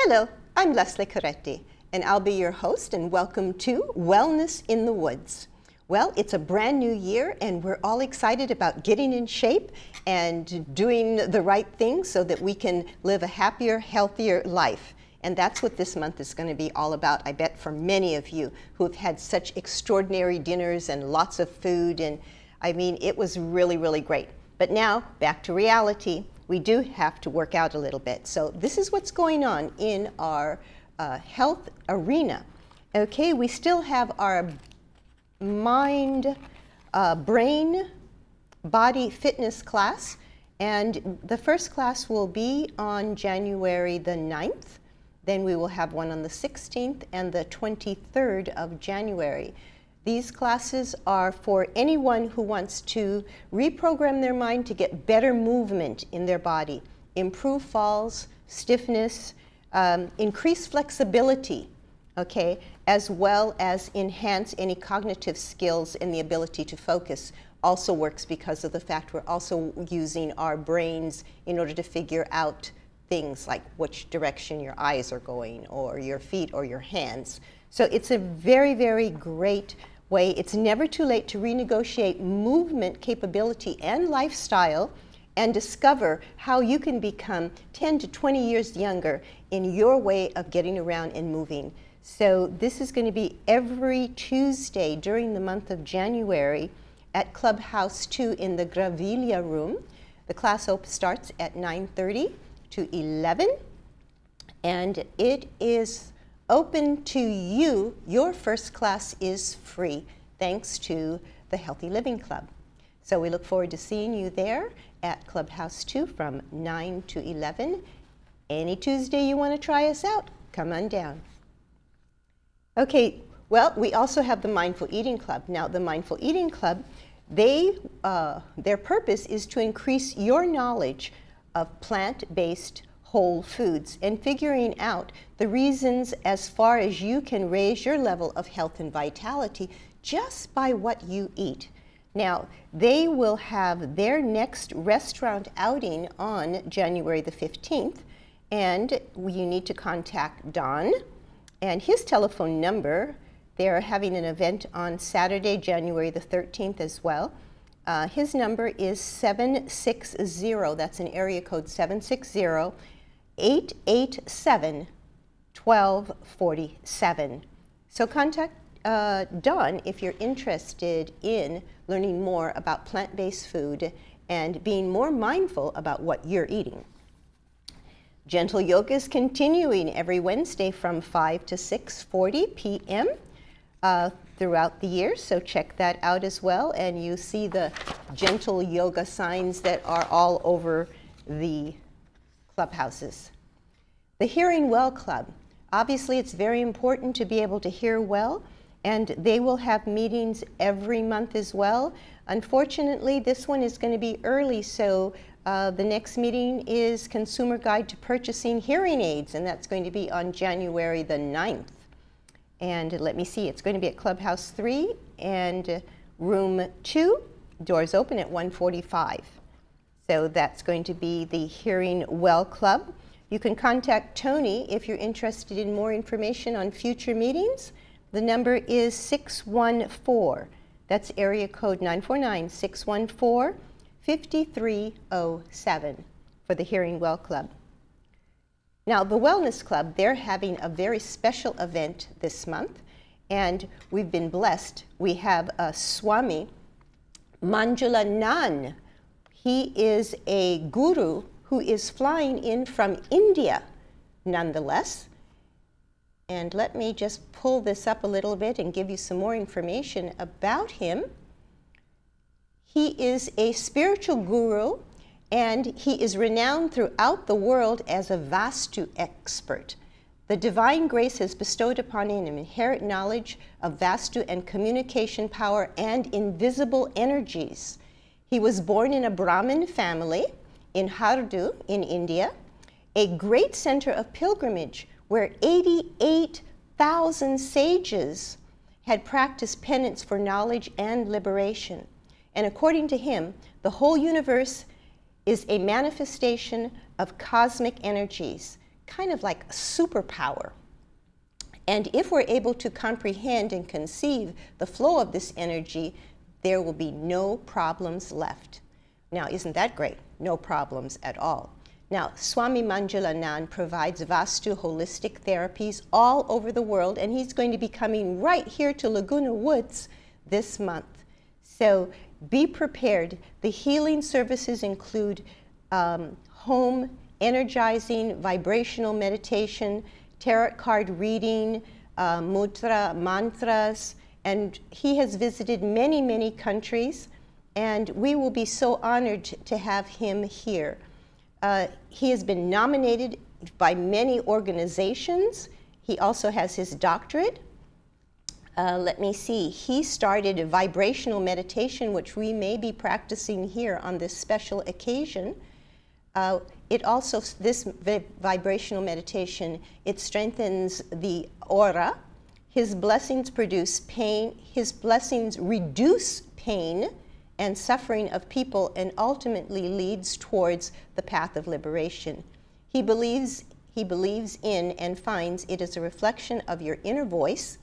Hello, I'm Leslie Coretti, and I'll be your host, and welcome to Wellness in the Woods. Well, it's a brand new year, and we're all excited about getting in shape and doing the right things so that we can live a happier, healthier life. And that's what this month is going to be all about, I bet, for many of you who have had such extraordinary dinners and lots of food. And I mean, it was really, really great. But now, back to reality. We do have to work out a little bit. So this is what's going on in our health arena. Okay, we still have our mind, brain, body fitness class. And the first class will be on January the 9th. Then we will have one on the 16th and the 23rd of January. These classes are for anyone who wants to reprogram their mind to get better movement in their body, improve falls, stiffness, increase flexibility, okay, as well as enhance any cognitive skills and the ability to focus. Also works because of the fact we're also using our brains in order to figure out things like which direction your eyes are going or your feet or your hands. So it's a very, very great way. It's never too late to renegotiate movement capability and lifestyle and discover how you can become 10 to 20 years younger in your way of getting around and moving. So this is going to be every Tuesday during the month of January at Clubhouse 2 in the Gravilla room. The class starts at 9:30 to 11, and it is open to you. Your first class is free, thanks to the Healthy Living Club. So we look forward to seeing you there at Clubhouse 2 from 9 to 11. Any Tuesday you want to try us out, come on down. Okay, well, we also have the Mindful Eating Club. Now, the Mindful Eating Club, their purpose is to increase your knowledge of plant-based whole foods and figuring out the reasons as far as you can raise your level of health and vitality just by what you eat. Now, they will have their next restaurant outing on January the 15th, and you need to contact Don and his telephone number. They're having an event on Saturday, January the 13th as well. His number is 760, that's an area code 760-887-1247. So contact Dawn if you're interested in learning more about plant-based food and being more mindful about what you're eating. Gentle Yoga is continuing every Wednesday from 5 to 6:40 p.m. Throughout the year, so check that out as well, and you see the gentle yoga signs that are all over the clubhouses. The Hearing Well Club. Obviously, it's very important to be able to hear well, and they will have meetings every month as well. Unfortunately, this one is going to be early, so the next meeting is Consumer Guide to Purchasing Hearing Aids, and that's going to be on January the 9th. And let me see, it's going to be at Clubhouse 3 and Room 2, doors open at 1:45. So that's going to be the Hearing Well Club. You can contact Tony if you're interested in more information on future meetings. The number is 614. That's area code 949-614-5307 for the Hearing Well Club. Now, the Wellness Club, they're having a very special event this month, and we've been blessed. We have Swami Manjula. He is a guru who is flying in from India, nonetheless. And let me just pull this up a little bit and give you some more information about him. He is a spiritual guru, and he is renowned throughout the world as a Vastu expert. The divine grace has bestowed upon him inherent knowledge of Vastu and communication power and invisible energies. He was born in a Brahmin family in Hardu in India, a great center of pilgrimage where 88,000 sages had practiced penance for knowledge and liberation. And according to him, the whole universe is a manifestation of cosmic energies, kind of like a superpower. And if we're able to comprehend and conceive the flow of this energy, there will be no problems left. Now, isn't that great? No problems at all. Now, Swami Manjula provides Vastu holistic therapies all over the world, and he's going to be coming right here to Laguna Woods this month. So be prepared. The healing services include home energizing, vibrational meditation, tarot card reading, mudra, mantras, and he has visited many, many countries, and we will be so honored to have him here. He has been nominated by many organizations. He also has his doctorate. Let me see, he started a vibrational meditation, which we may be practicing here on this special occasion. This vibrational meditation, it strengthens the aura. His blessings produce pain. His blessings reduce pain and suffering of people, and ultimately leads towards the path of liberation. He believes in and finds it is a reflection of your inner voice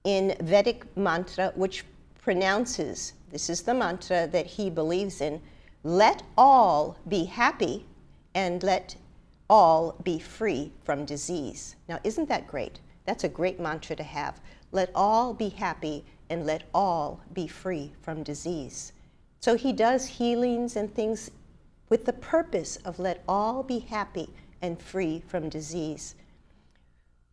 in Vedic Mantra, which pronounces, this is the mantra that he believes in, let all be happy and let all be free from disease. Now, isn't that great? That's a great mantra to have. Let all be happy and let all be free from disease. So he does healings and things with the purpose of let all be happy and free from disease.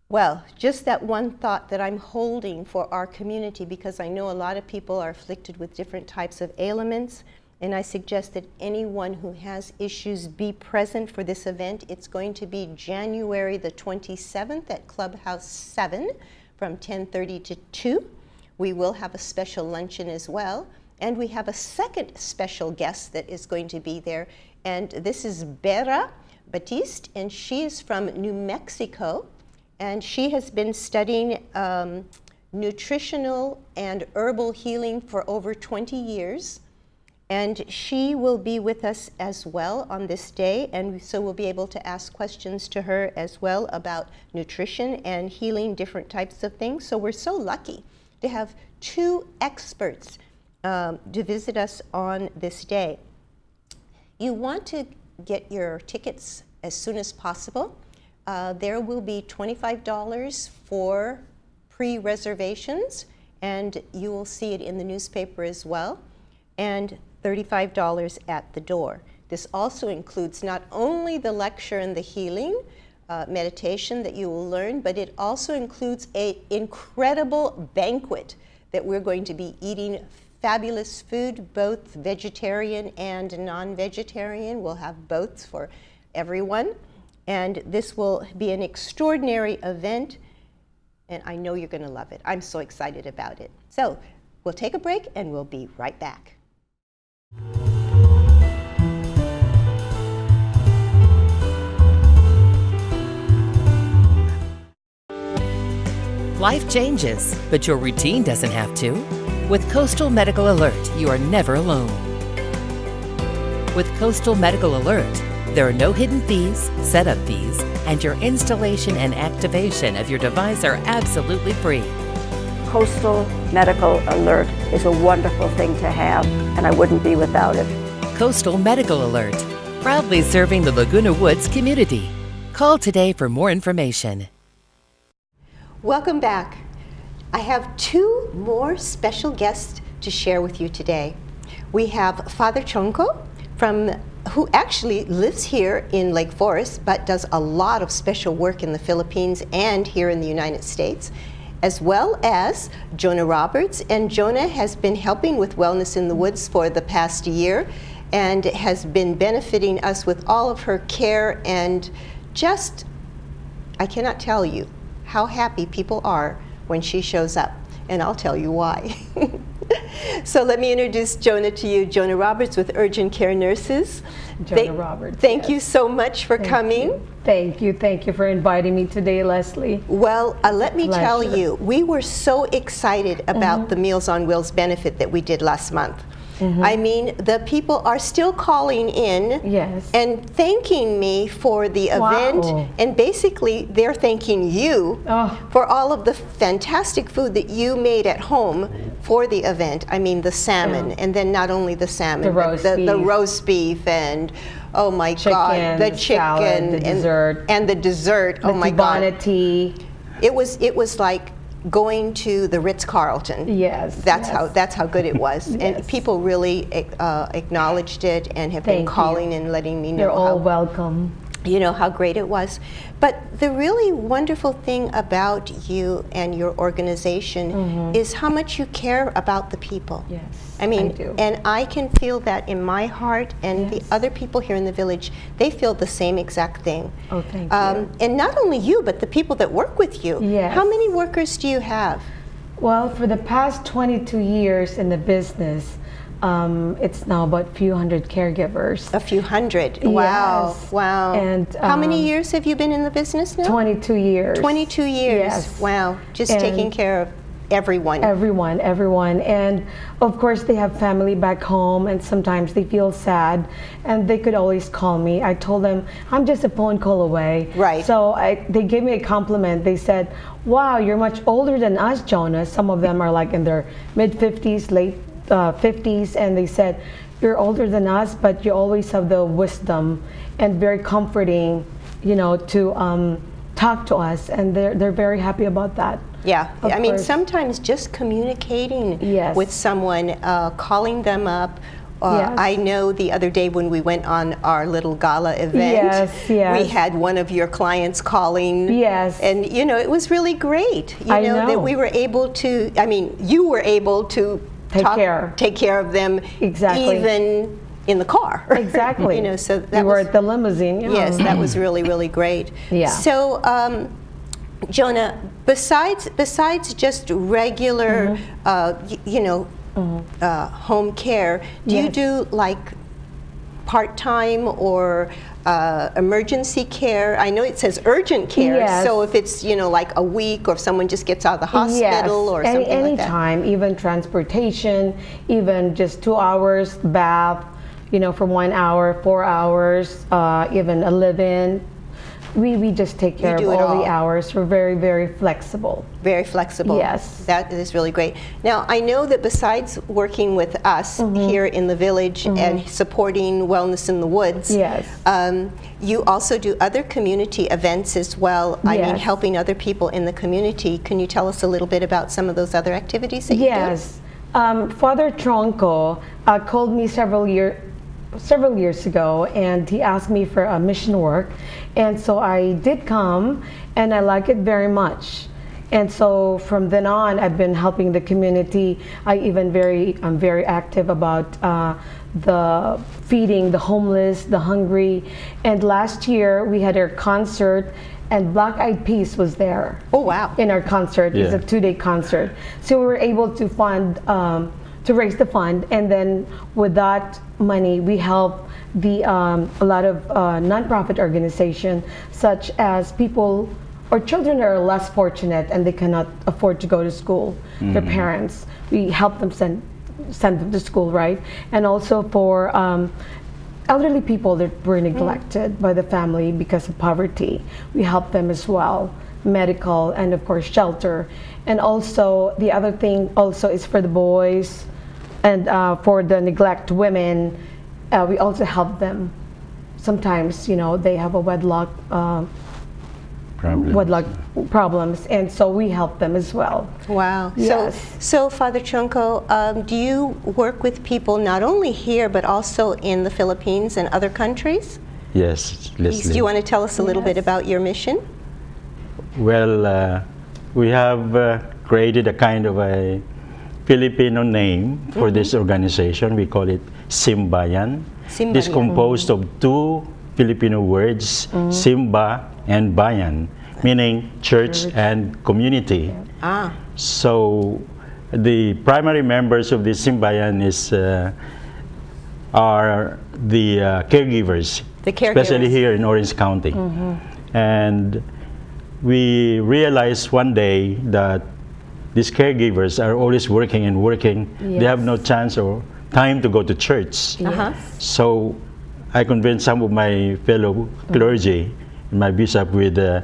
Well, just that one thought that I'm holding for our community, because I know a lot of people are afflicted with different types of ailments, and I suggest that anyone who has issues be present for this event. It's going to be January the 27th at Clubhouse 7 from 10:30 to 2. We will have a special luncheon as well. And we have a second special guest that is going to be there. And this is Bera Batiste, and she is from New Mexico. And she has been studying nutritional and herbal healing for over 20 years. And she will be with us as well on this day. And so we'll be able to ask questions to her as well about nutrition and healing different types of things. So we're so lucky to have two experts to visit us on this day. You want to get your tickets as soon as possible. There will be $25 for pre-reservations, and you will see it in the newspaper as well, and $35 at the door. This also includes not only the lecture and the healing meditation that you will learn, but it also includes an incredible banquet that we're going to be eating fabulous food, both vegetarian and non-vegetarian. We'll have both for everyone. And this will be an extraordinary event, and I know you're going to love it. I'm so excited about it. So we'll take a break, and we'll be right back. Life changes, but your routine doesn't have to. With Coastal Medical Alert, you are never alone. With Coastal Medical Alert, there are no hidden fees, setup fees, and your installation and activation of your device are absolutely free. Coastal Medical Alert is a wonderful thing to have, and I wouldn't be without it. Coastal Medical Alert, proudly serving the Laguna Woods community. Call today for more information. Welcome back. I have two more special guests to share with you today. We have Father Chonko, who actually lives here in Lake Forest, but does a lot of special work in the Philippines and here in the United States, as well as Jonah Roberts. And Jonah has been helping with Wellness in the Woods for the past year and has been benefiting us with all of her care, and just, I cannot tell you how happy people are when she shows up, and I'll tell you why. So let me introduce Jonah to you. Jonah Roberts with Urgent Care Nurses. Jonah Roberts. Thank you so much for coming. Thank you for inviting me today, Leslie. Well, let me tell you, we were so excited about the Meals on Wheels benefit that we did last month. I mean, the people are still calling in Yes. and thanking me for the event. Wow. And basically, they're thanking you Oh. for all of the fantastic food that you made at home for the event. I mean, the salmon, and then not only the salmon, The but roast the beef. roast beef, and oh my God, the Chicken, chicken, salad, the dessert. and the dessert. Oh my God. Tibana tea. It was like going to the Ritz-Carlton. Yes. That's yes. how good it was. And Yes. people really acknowledged it and have been Thank you. calling and letting me know You're all how, welcome. how great it was. But the really wonderful thing about you and your organization is how much you care about the people. Yes, I mean, I do. and I can feel that in my heart, and the Yes. other people here in the village, they feel the same exact thing. Oh, thank you. And not only you, but the people that work with you. Yes. How many workers do you have? Well, for the past 22 years in the business, it's now about a few hundred caregivers. A few hundred. Wow. Yes. Wow. And, how many years have you been in the business now? 22 years. 22 years. Yes. Wow. Just And taking care of everyone. Everyone. And of course, they have family back home, and sometimes they feel sad, and they could always call me. I told them, I'm just a phone call away. Right. So they gave me a compliment. They said, wow, you're much older than us, Jonas. Some of them are like in their mid-50s, late 50s, and they said, you're older than us, but you always have the wisdom and very comforting, to talk to us, and they're very happy about that. Yeah. Of I mean, course. sometimes just communicating Yes. with someone, calling them up. Yes. I know the other day when we went on our little gala event, Yes. we had one of your clients calling. Yes. And, it was really great. I that know. we were able to, you were able to take care of them. Exactly. Even in the car. Exactly. So that we were was, at the limousine. yes, that was really, really great. Yeah. So, Jonah, besides just regular, home care, do you Yes. do like part-time or emergency care? I know it says urgent care, Yes. so if it's like a week, or if someone just gets out of the hospital or something like that. Anytime, even transportation, even just 2 hours, bath, for 1 hour, 4 hours, even a live-in. We just take care of do it all all. the hours. We're very, very flexible. Very flexible. Yes. That is really great. Now, I know that besides working with us here in the village and supporting Wellness in the Woods, Yes. You also do other community events as well. I mean, Yes. helping other people in the community. Can you tell us a little bit about some of those other activities that you do? Yes. Father Tronco called me several years ago, and he asked me for a mission work, and so I did come, and I like it very much. And so from then on, I've been helping the community. I'm very active about the feeding the homeless, the hungry. And last year we had our concert, and Black Eyed Peas was there. Oh, wow. In our concert. Yeah. It's a 2-day concert. So we were able to to raise the fund, and then with that money we help a lot of nonprofit organizations, such as people or children that are less fortunate and they cannot afford to go to school. Their parents, we help them send them to school, right? And also for elderly people that were neglected by the family because of poverty, we help them as well. Medical, and of course shelter. And also the other thing also is for the boys, and for the neglect women, we also help them. Sometimes they have a wedlock problems, and so we help them as well. Wow. Yes. So Father Tronco, do you work with people not only here but also in the Philippines and other countries? Yes, Leslie. Do you want to tell us a little bit about your mission? Well, we have created a kind of a Filipino name for this organization. We call it Simbayan. Simbayan. This is composed of two Filipino words, Simba and Bayan, meaning church and community. Ah. So the primary members of the Simbayan are the caregivers, The caregivers. especially here in Orange County. And we realized one day that these caregivers are always working and working. They have no chance or time to go to church. So I convinced some of my fellow clergy, my bishop with the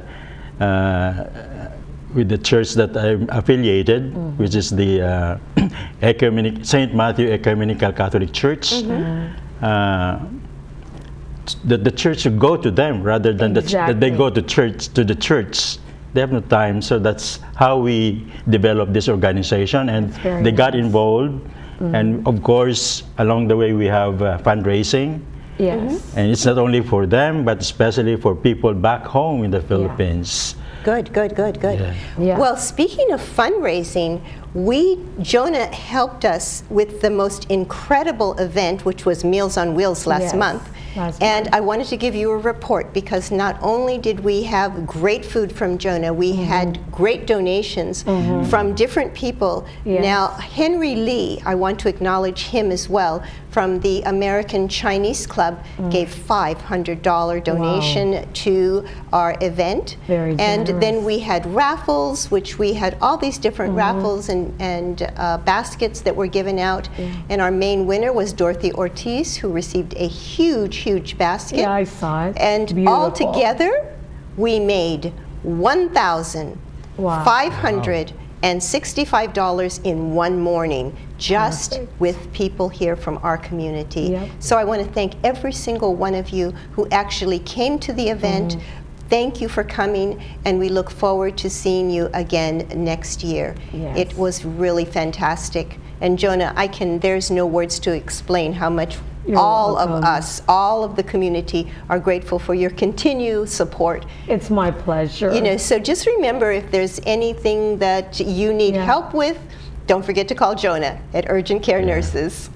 church that I'm affiliated, which is the St. Matthew Ecumenical Catholic Church. The church should go to them rather than that they go to the church. They have no time, so that's how we developed this organization, and they got involved. And of course, along the way, we have fundraising. Yes. And it's not only for them, but especially for people back home in the Philippines. Good. Yeah. Well, speaking of fundraising, Jonah helped us with the most incredible event, which was Meals on Wheels last month. And I wanted to give you a report because not only did we have great food from Jonah, we had great donations from different people. Now, Henry Lee, I want to acknowledge him as well, from the American Chinese Club, gave $500 donation to our event. Very and generous. then we had raffles, which we had all these different raffles and baskets that were given out. And our main winner was Dorothy Ortiz, who received a huge basket. Yeah, I saw it. And Beautiful. all together, we made $1,565 in one morning, just with people here from our community. So I want to thank every single one of you who actually came to the event. Thank you for coming, and we look forward to seeing you again next year. It was really fantastic. And Jonah, there's no words to explain how much all of us, all of the community, are grateful for your continued support. It's my pleasure. So just remember, if there's anything that you need help with, don't forget to call Jonah at Urgent Care Nurses.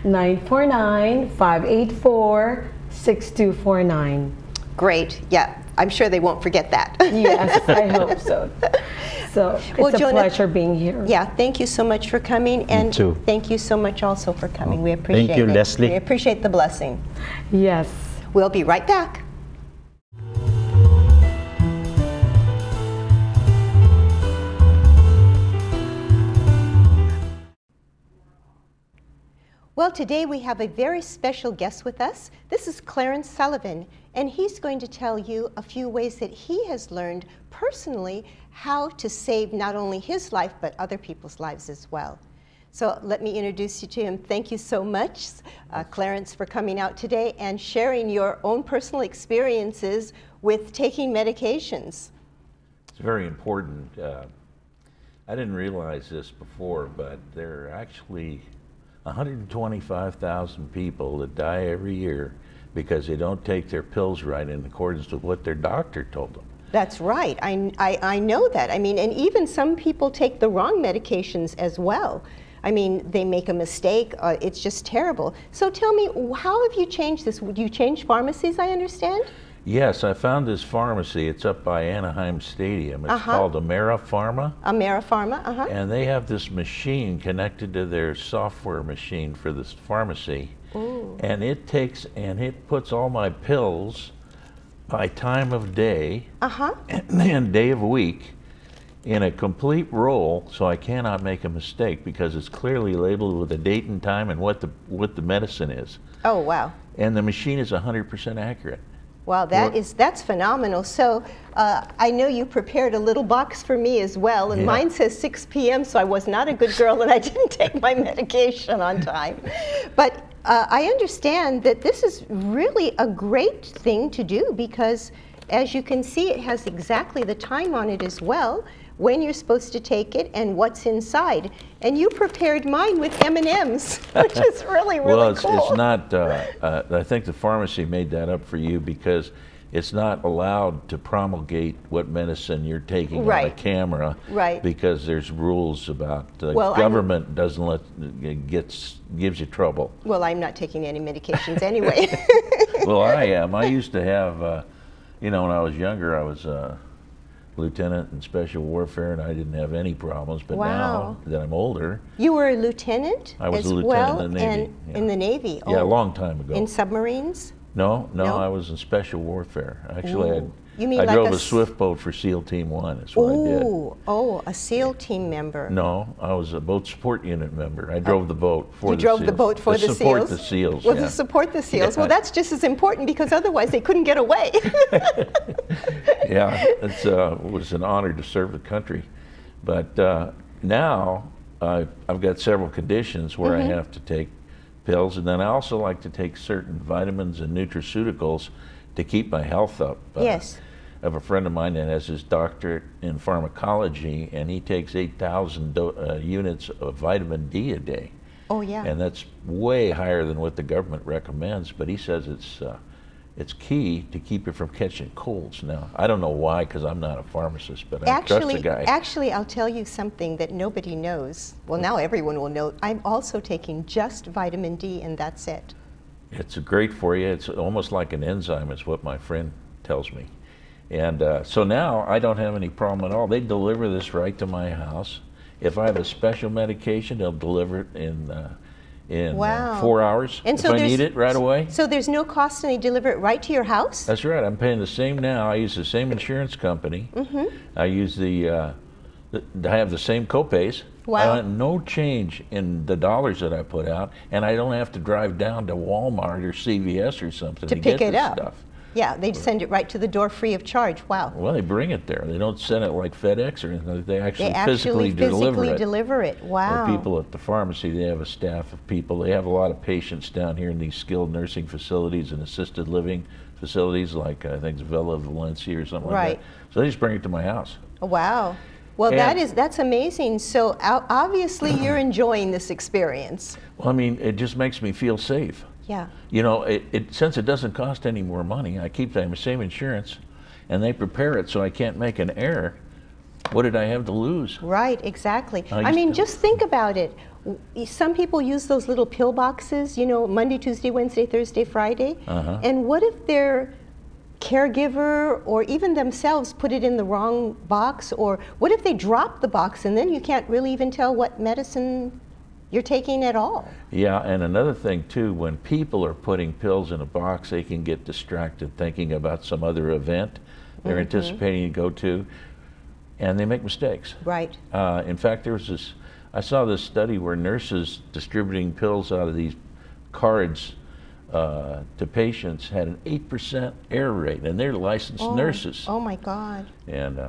949-584-6249. Great. Yeah, I'm sure they won't forget that. Yes, I hope so. So it's a Jonah, pleasure being here. Yeah, thank you so much for coming, and too. thank you so much also for coming. We appreciate it. Thank you, Leslie. We appreciate the blessing. Yes. We'll be right back. Well, today we have a very special guest with us. This is Clarence Sullivan, and he's going to tell you a few ways that he has learned personally how to save not only his life, but other people's lives as well. So let me introduce you to him. Thank you so much, Clarence, for coming out today and sharing your own personal experiences with taking medications. It's very important. I didn't realize this before, but there are actually 125,000 people that die every year because they don't take their pills right in accordance with what their doctor told them. That's right. I know that. I mean, and even some people take the wrong medications as well. I mean, they make a mistake. It's just terrible. So tell me, how have you changed this? Would you change pharmacies, I understand? Yes, I found this pharmacy. It's up by Anaheim Stadium. It's called AmeriPharma. AmeriPharma, And they have this machine connected to their software machine for this pharmacy. Ooh. And it puts all my pills by time of day and day of week in a complete roll, so I cannot make a mistake because it's clearly labeled with the date and time and what the medicine is. Oh, wow. And the machine is 100% accurate. Wow, that's phenomenal. So I know you prepared a little box for me as well, and mine says 6 p.m., so I was not a good girl and I didn't take my medication on time. But I understand that this is really a great thing to do because, as you can see, it has exactly the time on it as well, when you're supposed to take it and what's inside. And you prepared mine with M&Ms, which is really well, cool. It's not, I think the pharmacy made that up for you because it's not allowed to promulgate what medicine you're taking on a camera, because there's rules about government doesn't gives you trouble. Well, I'm not taking any medications anyway. Well, I am. I used to have, when I was younger, I was a lieutenant in special warfare, and I didn't have any problems. But now that I'm older, you were a lieutenant. I was as a lieutenant well, in the Navy. and in the Navy. Yeah, a long time ago. In submarines. No, I was in special warfare. Actually, You mean I like drove a swift boat for SEAL Team 1, is what I did. Oh, a SEAL team member. No, I was a boat support unit member. I drove the boat for the SEALs. You drove the boat for the SEALs? Support the SEALs, Well, yeah. to support the SEALs. Yeah. Well, that's just as important because otherwise they couldn't get away. Yeah, it was an honor to serve the country. But now I've got several conditions where I have to take pills, and then I also like to take certain vitamins and nutraceuticals to keep my health up. Yes. I have a friend of mine that has his doctorate in pharmacology, and he takes 8,000 units of vitamin D a day. Oh, yeah. And that's way higher than what the government recommends, but he says it's key to keep you from catching colds. Now, I don't know why, because I'm not a pharmacist, but I trust the guy. Actually, I'll tell you something that nobody knows. Well, now everyone will know. I'm also taking just vitamin D, and that's it. It's great for you. It's almost like an enzyme, is what my friend tells me. And so now I don't have any problem at all. They deliver this right to my house. If I have a special medication, they'll deliver it in Wow. 4 hours And if so I need it right away. So there's no cost and they deliver it right to your house? That's right. I'm paying the same now. I use the same insurance company. I use I have the same copays. Wow. I have no change in the dollars that I put out, and I don't have to drive down to Walmart or CVS or something to pick get it this up. stuff. Yeah, they send it right to the door free of charge. Wow. Well, they bring it there. They don't send it like FedEx or anything. They actually physically deliver it. Wow. The people at the pharmacy, they have a staff of people. They have a lot of patients down here in these skilled nursing facilities and assisted living facilities, like I think it's Villa Valencia or something like that. So they just bring it to my house. Wow. Well, And that's amazing. So obviously you're enjoying this experience. Well, I mean, it just makes me feel safe. Yeah. You know, since it doesn't cost any more money, I keep the same insurance, and they prepare it so I can't make an error. What did I have to lose? Right, exactly. I I mean, used to- just think about it. Some people use those little pill boxes, you know, Monday, Tuesday, Wednesday, Thursday, Friday. And what if their caregiver or even themselves put it in the wrong box? Or what if they drop the box and then you can't really even tell what medicine you're taking at all? Yeah, and another thing too, when people are putting pills in a box, they can get distracted thinking about some other event they're anticipating to go to, and they make mistakes. Right. In fact, I saw this study where nurses distributing pills out of these cards to patients had an 8% error rate, and they're licensed nurses. Oh my God. And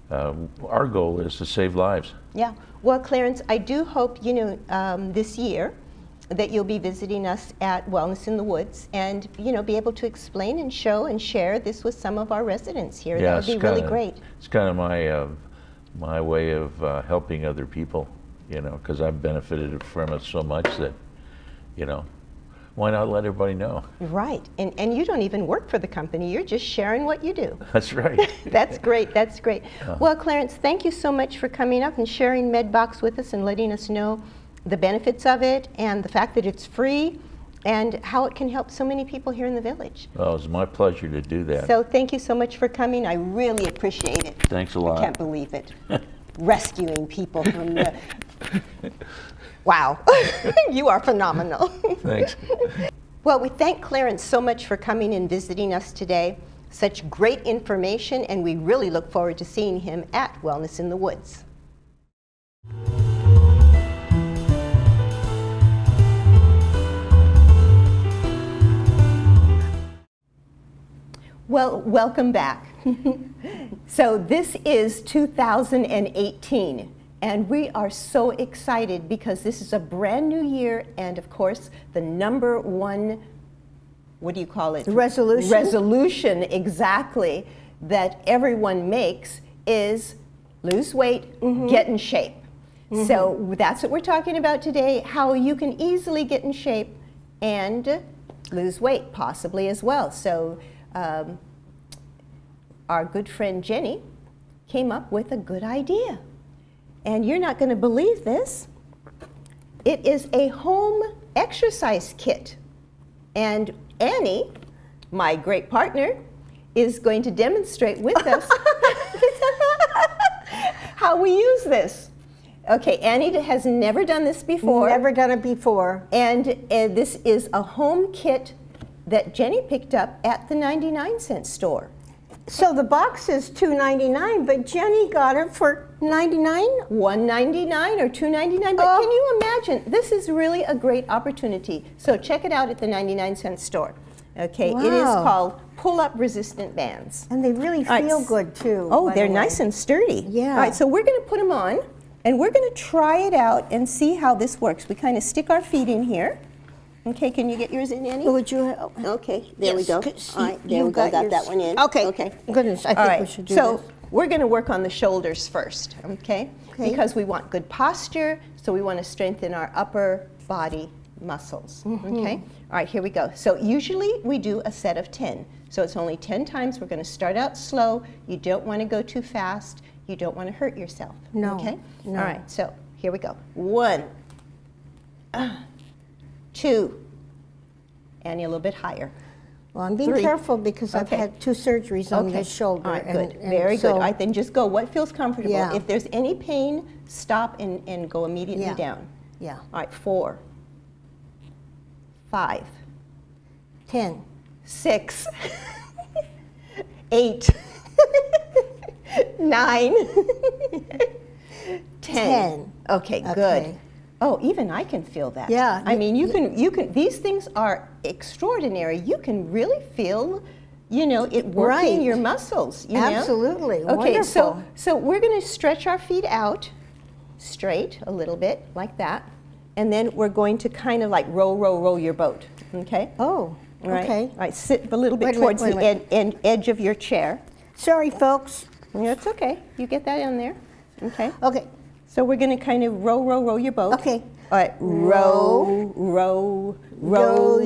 our goal is to save lives. Yeah. Well, Clarence, I do hope, you know, this year that you'll be visiting us at Wellness in the Woods and, you know, be able to explain and show and share this with some of our residents here. Yeah, that would be really great. It's kind of my way of helping other people, you know, because I've benefited from it so much that, you know, why not let everybody know? Right. And you don't even work for the company. You're just sharing what you do. That's right. That's great. That's great. Well, Clarence, thank you so much for coming up and sharing MedBox with us and letting us know the benefits of it and the fact that it's free and how it can help so many people here in the village. Well, it was my pleasure to do that. So thank you so much for coming. I really appreciate it. Thanks a lot. I can't believe it. Rescuing people from the... Wow. You are phenomenal. Thanks. Well, we thank Clarence so much for coming and visiting us today. Such great information, and we really look forward to seeing him at Wellness in the Woods. Well, welcome back. So this is 2018. And we are so excited because this is a brand new year, and of course, the number one, what do you call it? Resolution. Resolution, exactly, that everyone makes is lose weight, get in shape. So that's what we're talking about today, how you can easily get in shape and lose weight, possibly as well. So our good friend Jenny came up with a good idea. And you're not going to believe this. It is a home exercise kit. And Annie, my great partner, is going to demonstrate with us how we use this. Okay, Annie has never done this before. Never done it before. And this is a home kit that Jenny picked up at the 99-cent store. So the box is $2.99, but Jenny got it for $99. $1.99 or $2.99, but can you imagine? This is really a great opportunity. So check it out at the 99-cent store. Okay, it is Wow. called pull-up resistant bands. And they really All right, feel good too. Oh, by they're the way. nice and sturdy. Yeah. All right, so we're going to put them on, and we're going to try it out and see how this works. We kind of stick our feet in here. Okay, can you get yours in, Annie? Would you help? Okay, there we Yes, go. 'cause All right, there you we go. Got yours. that one in. Okay. Okay. Goodness, I All think right. we should do so this. we're going to work on the shoulders first, okay? Okay. Because we want good posture, so we want to strengthen our upper body muscles, Mm-hmm. okay? All right, here we go. So usually we do a set of 10. So it's only 10 times. We're going to start out slow. You don't want to go too fast. You don't want to hurt yourself. No, Okay? no. All right, so here we go. 1, 2, Annie, a little bit higher. Well, I'm being 3. careful because I've Okay. had 2 surgeries on this shoulder. All right, good. and Very so- good. All right, then just go. What feels comfortable? Yeah. If there's any pain, stop and go immediately Yeah. down. Yeah. All right, 4, 5, 10. 6, 8, 9, 10. 10. Okay, good. Okay. Oh, even I can feel that. Yeah, I mean, you can, these things are extraordinary. You can really feel, it working Right. your muscles, you know? Absolutely. Okay, Wonderful. so we're going to stretch our feet out straight a little bit, like that. And then we're going to kind of like row your boat, okay? Oh, All right. okay. All right, sit a little bit Wait a minute, towards wait a the edge of your chair. Sorry, folks. It's okay. You get that in there, okay? Okay. So we're going to kind of row your boat. Okay. All right, row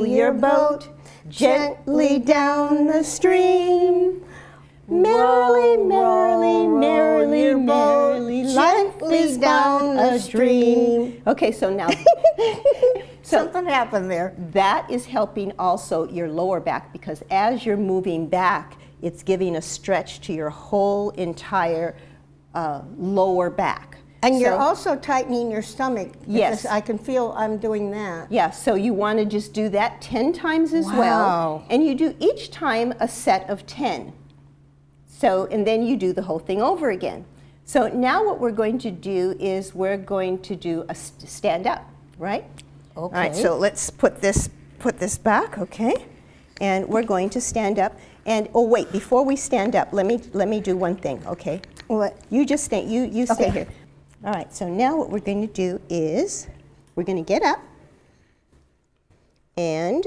your boat gently down the stream. Merrily, merrily, merrily, merrily, life is down a stream. Okay, so now, Something happened there. that is helping also your lower back, because as you're moving back, it's giving a stretch to your whole entire lower back. And you're So- also tightening your stomach. Yes. because I can feel I'm doing that. Yeah, so you want to just do that 10 times as well. Wow. And you do each time a set of 10. So, and then you do the whole thing over again. So now what we're going to do is we're going to do a stand up, right? Okay. All right, so let's put this back, okay? And we're going to stand up. And, oh wait, before we stand up, let me do one thing, okay? What? You just stay, you stay Okay. here. All right, so now what we're going to do is we're going to get up and,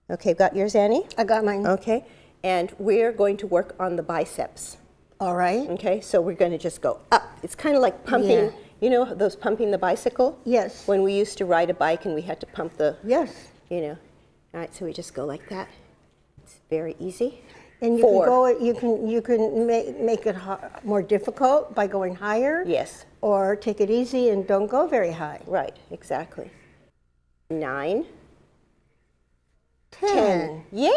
okay, got yours, Annie? I got mine. Okay, and we're going to work on the biceps. All right. Okay, so we're going to just go up. It's kind of like pumping, Yeah. you know, those pumping the bicycle? Yes. When we used to ride a bike and we had to pump the, Yes. you know. All right, so we just go like that. It's very easy. And you 4. you can make it more difficult by going higher. Yes. Or take it easy and don't go very high. Right, exactly. 9. 10. Yay!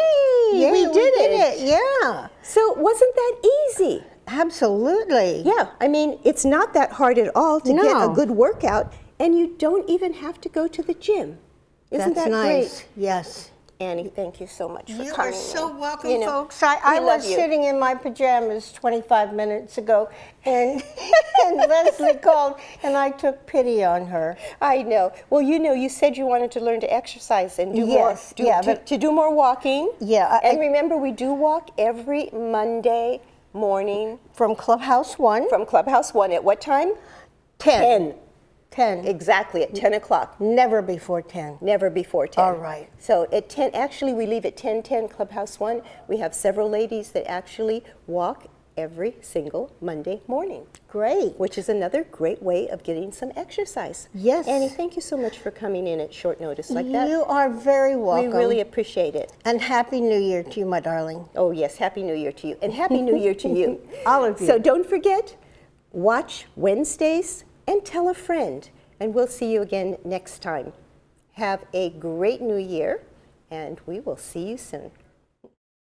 Yay, we did it. Yeah. So wasn't that easy? Absolutely. Yeah, I mean, it's not that hard at all to get a No. good workout, and you don't even have to go to the gym. Isn't That's that nice. great? Yes. Annie, thank you so much for You coming. are so in. welcome, You know, folks. I we love was you. sitting in my pajamas 25 minutes ago, and, and Leslie called, and I took pity on her. I know. Well, you know, you said you wanted to learn to exercise and do Yes, more. yeah, to, but- to do more walking. Yeah, And remember, we do walk every Monday morning From Clubhouse 1. from Clubhouse 1 at what time? 10. 10. Exactly, at 10 o'clock. Never before 10. Never before 10. All right. So at 10, actually we leave at 10:10 Clubhouse 1. We have several ladies that actually walk every single Monday morning, Great. which is another great way of getting some exercise. Yes. Annie, thank you so much for coming in at short notice like that. You are very welcome. We really appreciate it. And Happy New Year to you, my darling. Oh yes, Happy New Year to you. And Happy New Year to you. All of you. So don't forget, watch Wednesdays and tell a friend. And we'll see you again next time. Have a great new year, and we will see you soon.